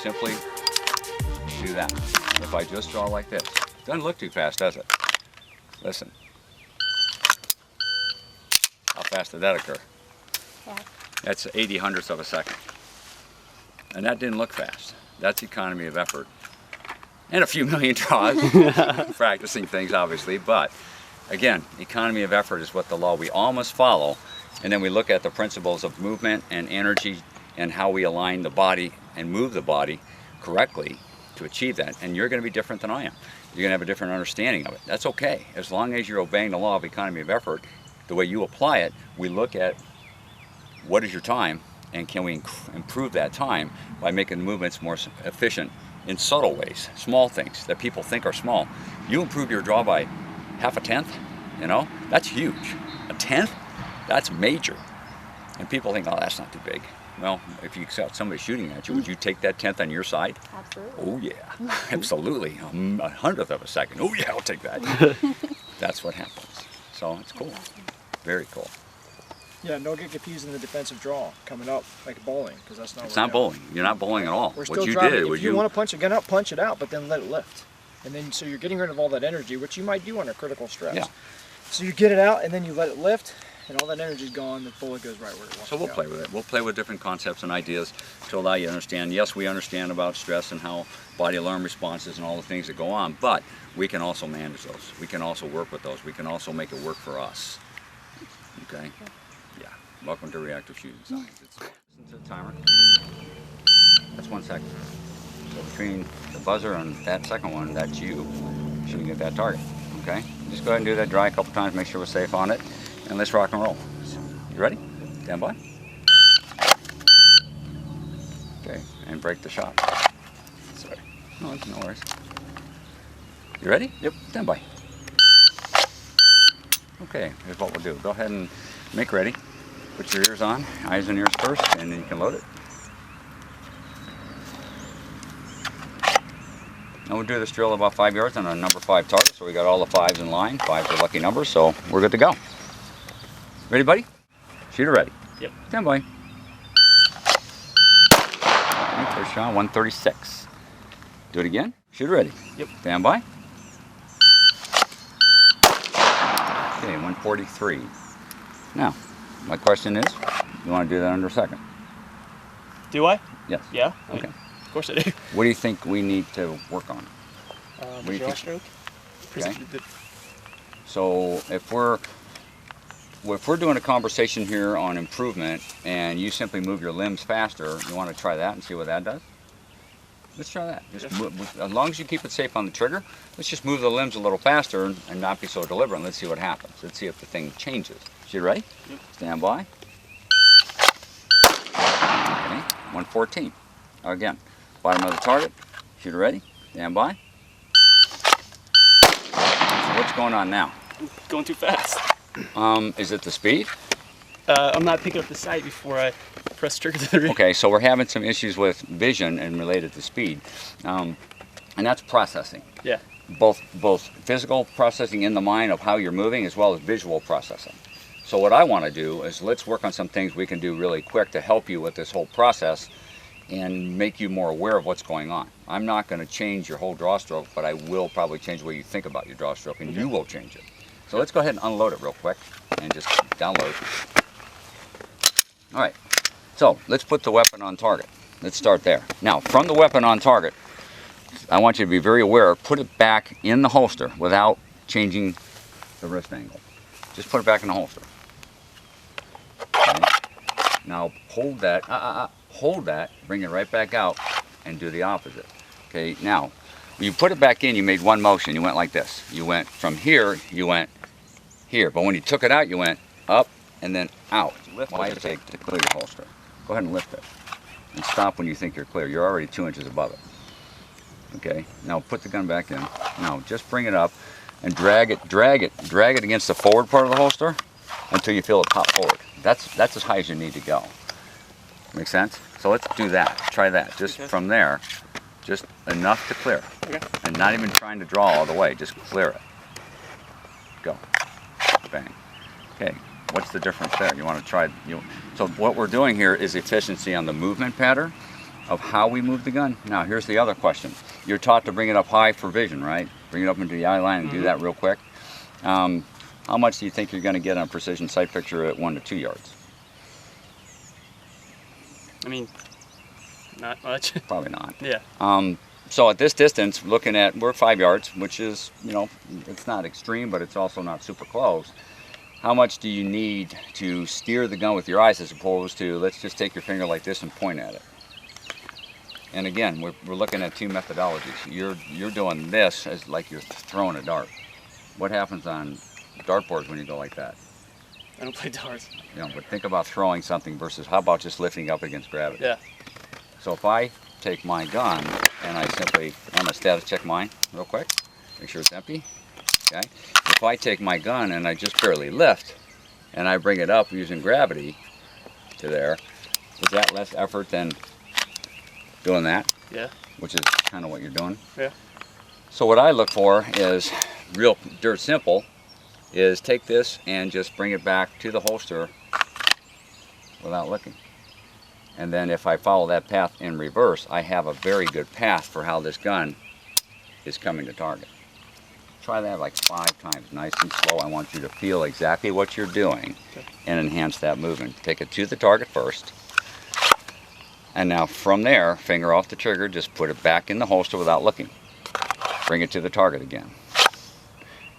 simply do that. If I just draw like this, doesn't look too fast, does it? Listen. How fast did that occur? Yeah. That's 80 hundredths of a second. And that didn't look fast. That's economy of effort. And a few million draws, practicing things obviously, but again, economy of effort is what the law we all must follow. And then we look at the principles of movement and energy and how we align the body and move the body correctly to achieve that. And you're going to be different than I am. You're going to have a different understanding of it. That's okay. As long as you're obeying the law of economy of effort, the way you apply it, we look at what is your time and can we improve that time by making the movements more efficient in subtle ways, small things that people think are small. You improve your draw by half a tenth, you know, that's huge. A tenth, that's major. And people think, oh, that's not too big. Well, if you saw somebody shooting at you, would you take that tenth on your side? Absolutely. Oh yeah, absolutely. A hundredth of a second. Oh yeah, I'll take that. That's what happens. So it's cool. Very cool. Yeah, don't get confused in the defensive draw coming up like bowling, because that's not. It's not bowling. You're not bowling at all. We're still what you driving. did If was you want to punch a gun out, punch it out, but then let it lift. And then so you're getting rid of all that energy, which you might do under critical stress. Yeah. So you get it out and then you let it lift, and all that energy's gone. The bullet goes right where it wants So to we'll go. play with it. We'll play with different concepts and ideas to allow you to understand. Yes, we understand about stress and how body alarm responses and all the things that go on, but we can also manage those. We can also work with those. We can also make it work for us. Okay? Yeah. Welcome to Reactive Shooting Science. Listen to the timer. That's 1 second. So between the buzzer and that second one, that's you shooting at that target. Okay? Just go ahead and do that dry a couple times, make sure we're safe on it, and let's rock and roll. You ready? Stand by. Okay, and break the shot. Sorry. No worries. You ready? Yep. Stand by. Okay, here's what we'll do. Go ahead and make ready. Put your ears on, eyes and ears first, and then you can load it. And we'll do this drill about 5 yards on a number 5 target, so we got all the 5s in line. 5s are lucky numbers, so we're good to go. Ready, buddy? Shooter ready. Yep. Stand by. Okay, first shot, 136. Do it again. Shooter ready. Yep. Stand by. Okay, 143. Now, my question is, you want to do that under a second? Do I? Yes. Yeah. Okay. Of course I do. What do you think we need to work on? do you think? Drawstroke. Okay. So if we're doing a conversation here on improvement and you simply move your limbs faster, you want to try that and see what that does? Let's try that. Just move, as long as you keep it safe on the trigger, let's just move the limbs a little faster and not be so deliberate. And let's see what happens. Let's see if the thing changes. You ready? Yep. Stand by. Okay, 114. Again, bottom of the target. Shooter ready? Stand by. So what's going on now? Going too fast. Is it the speed? I'm not picking up the sight before I press trigger to the rig. Okay, so we're having some issues with vision and related to speed, and that's processing. Yeah. Both physical processing in the mind of how you're moving as well as visual processing. So what I want to do is let's work on some things we can do really quick to help you with this whole process and make you more aware of what's going on. I'm not going to change your whole draw stroke, but I will probably change the way you think about your draw stroke, and you will change it. So let's go ahead and unload it real quick and just download. All right, so let's put the weapon on target. Let's start there. Now, from the weapon on target, I want you to be very aware, put it back in the holster without changing the wrist angle. Just put it back in the holster. Okay. Now hold that, bring it right back out, and do the opposite. Okay, now, when you put it back in, you made one motion. You went like this. You went from here, you went here. But when you took it out, you went up and then out. Lift why it take to clear your holster. Go ahead and lift it. And stop when you think you're clear. You're already 2 inches above it. Okay, now put the gun back in. Now just bring it up and drag it against the forward part of the holster until you feel it pop forward. That's as high as you need to go. Make sense? So let's do that. Try that. Just from there, just enough to clear. Okay. And not even trying to draw all the way, just clear it. Go. Bang. Okay, what's the difference there? You want to try, so what we're doing here is efficiency on the movement pattern of how we move the gun. Now, here's the other question. You're taught to bring it up high for vision, right? Bring it up into the eye line and do that real quick. How much do you think you're going to get on a precision sight picture at 1 to 2 yards? I mean, not much. Probably not. Yeah. So at this distance, looking at, we're 5 yards, which is, you know, it's not extreme, but it's also not super close. How much do you need to steer the gun with your eyes as opposed to, let's just take your finger like this and point at it? And again, we're looking at two methodologies. You're doing this as like you're throwing a dart. What happens on dartboards when you go like that? I don't play darts. You know, but think about throwing something versus how about just lifting up against gravity? Yeah. So if I take my gun and I'm gonna status check mine real quick, make sure it's empty, okay? If I take my gun and I just barely lift and I bring it up using gravity to there, is that less effort than doing that? Yeah. Which is kind of what you're doing. Yeah. So what I look for is real dirt simple, is take this and just bring it back to the holster without looking. And then if I follow that path in reverse, I have a very good path for how this gun is coming to target. Try that like 5 times, nice and slow. I want you to feel exactly what you're doing and enhance that movement. Take it to the target first. And now from there, finger off the trigger, just put it back in the holster without looking. Bring it to the target again.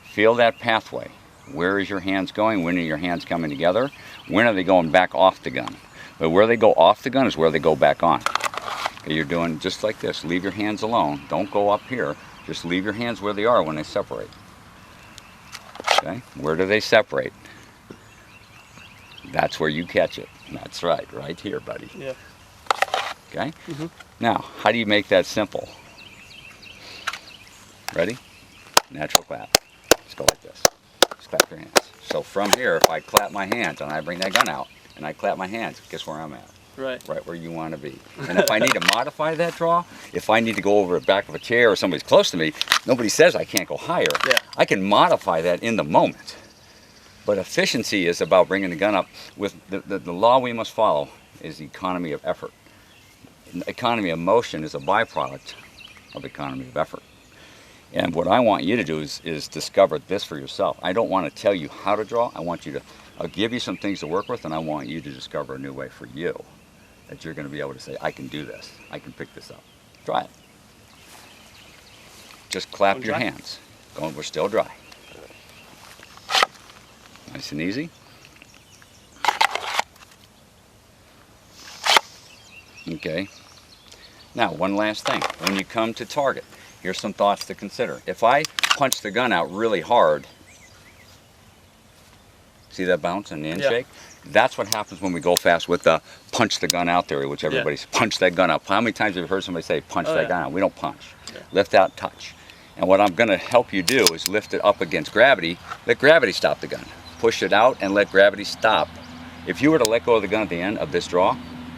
Feel that pathway. Where is your hands going? When are your hands coming together? When are they going back off the gun? But where they go off the gun is where they go back on. Okay, you're doing just like this. Leave your hands alone. Don't go up here. Just leave your hands where they are when they separate. Okay, where do they separate? That's where you catch it. That's right, right here, buddy. Yeah. Okay? Now, how do you make that simple? Ready? Natural clap. Just go like this. Just clap your hands. So from here, if I clap my hands and I bring that gun out and I clap my hands, guess where I'm at? Right. Right where you want to be. And if I need to modify that draw, if I need to go over the back of a chair or somebody's close to me, nobody says I can't go higher. Yeah. I can modify that in the moment. But efficiency is about bringing the gun up with the law we must follow is the economy of effort. Economy of motion is a byproduct of economy of effort. And what I want you to do is discover this for yourself. I don't want to tell you how to draw. I'll give you some things to work with, and I want you to discover a new way for you that you're going to be able to say, I can do this. I can pick this up. Try it. Just clap your hands. We're still dry. Nice and easy. Okay. Now, one last thing. When you come to target, here's some thoughts to consider. If I punch the gun out really hard, see that bounce and the in shake? That's what happens when we go fast with the punch the gun out theory, which everybody's punch that gun out. How many times have you heard somebody say punch that gun out? We don't punch. Lift out, touch. And what I'm going to help you do is lift it up against gravity. Let gravity stop the gun. Push it out and let gravity stop. If you were to let go of the gun at the end of this draw,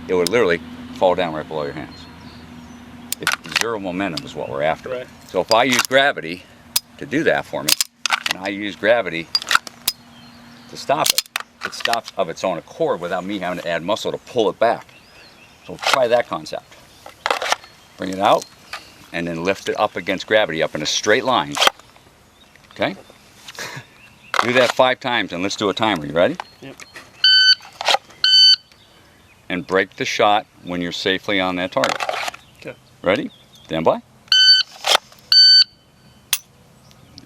it would literally fall down right below your hands. Zero momentum is what we're after. Right. So if I use gravity to do that for me, and I use gravity to stop it, it stops of its own accord without me having to add muscle to pull it back. So try that concept. Bring it out, and then lift it up against gravity, up in a straight line. Okay? Do that 5 times, and let's do a timer. You ready? Yep. And break the shot when you're safely on that target. Okay. Ready? Stand by.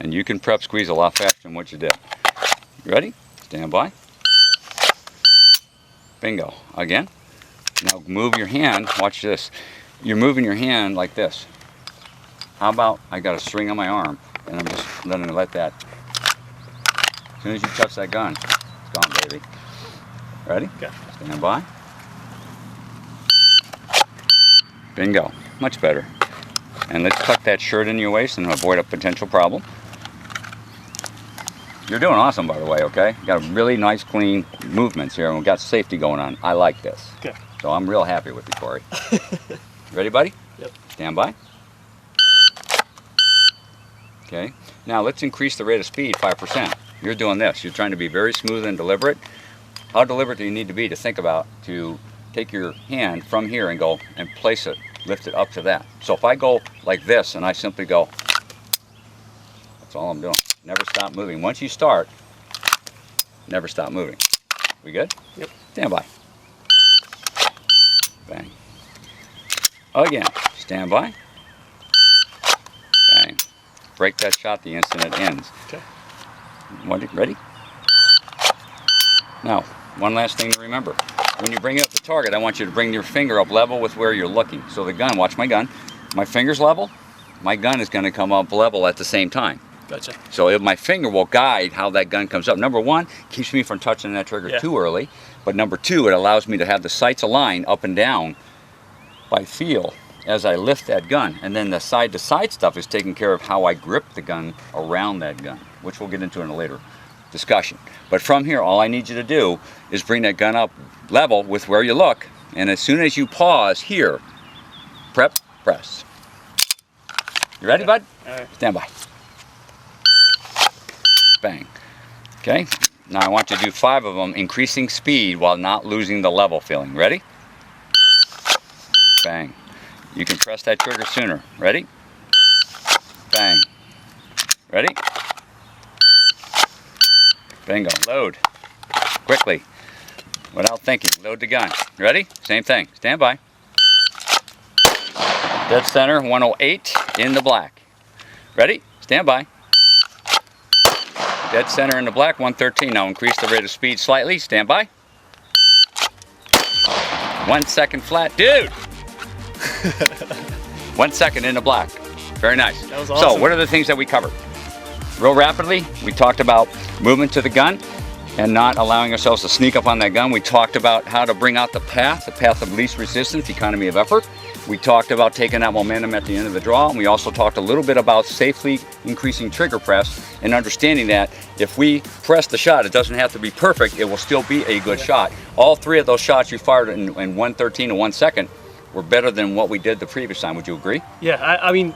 And you can prep squeeze a lot faster than what you did. You ready? Stand by. Bingo. Again. Now move your hand. Watch this. You're moving your hand like this. How about I got a string on my arm and I'm just letting it let that. As soon as you touch that gun, it's gone, baby. Ready? Okay. Stand by. Bingo. Much better. And let's tuck that shirt in your waist and avoid a potential problem. You're doing awesome, by the way, okay? You got really nice, clean movements here, and we've got safety going on. I like this. Okay. So I'm real happy with you, Corey. Ready, buddy? Yep. Stand by. Okay. Now let's increase the rate of speed 5%. You're doing this. You're trying to be very smooth and deliberate. How deliberate do you need to be to think about to take your hand from here and go and place it, lift it up to that. So if I go like this and I simply go, that's all I'm doing. Never stop moving. Once you start, never stop moving. We good? Yep. Stand by. Bang. Again, stand by. Bang. Break that shot the instant it ends. Okay. Ready? Now, one last thing to remember. When you bring up the target, I want you to bring your finger up level with where you're looking. So the gun, watch my gun. My finger's level, my gun is going to come up level at the same time. Gotcha. So my finger will guide how that gun comes up. Number one, keeps me from touching that trigger too early. But number two, it allows me to have the sights align up and down by feel as I lift that gun. And then the side-to-side stuff is taking care of how I grip the gun around that gun, which we'll get into in a later discussion. But from here, all I need you to do is bring that gun up level with where you look. And as soon as you pause here, prep, press. You ready, bud? All right. Stand by. Bang. Okay, now I want you to do 5 of them, increasing speed while not losing the level feeling. Ready? Bang. You can press that trigger sooner. Ready? Bang. Ready? Bingo. Load. Quickly. Without thinking. Load the gun. Ready? Same thing. Stand by. Dead center, 108 in the black. Ready? Stand by. Dead center in the black, 113. Now increase the rate of speed slightly. Stand by. 1 second flat. Dude! 1 second in the black. Very nice. That was awesome. So, what are the things that we covered? Real rapidly, we talked about movement to the gun and not allowing ourselves to sneak up on that gun. We talked about how to bring out the path of least resistance, economy of effort. We talked about taking that momentum at the end of the draw, and we also talked a little bit about safely increasing trigger press and understanding that if we press the shot, it doesn't have to be perfect, it will still be a good shot. All 3 of those shots you fired in 113 and 1 second were better than what we did the previous time. Would you agree? Yeah, I mean,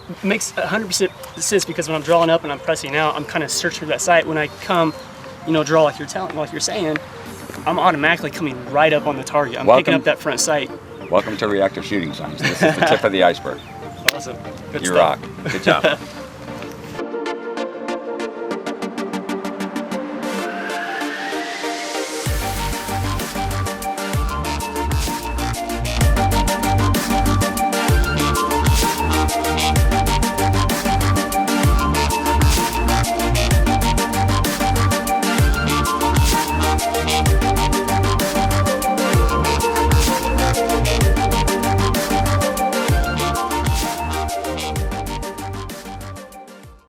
it makes 100% sense because when I'm drawing up and I'm pressing out, I'm kind of searching for that sight. When I come, draw like you're saying, I'm automatically coming right up on the target. I'm picking up that front sight. Welcome to reactive shooting science. This is the tip of the iceberg. Awesome. Good You stuff. rock. Good job.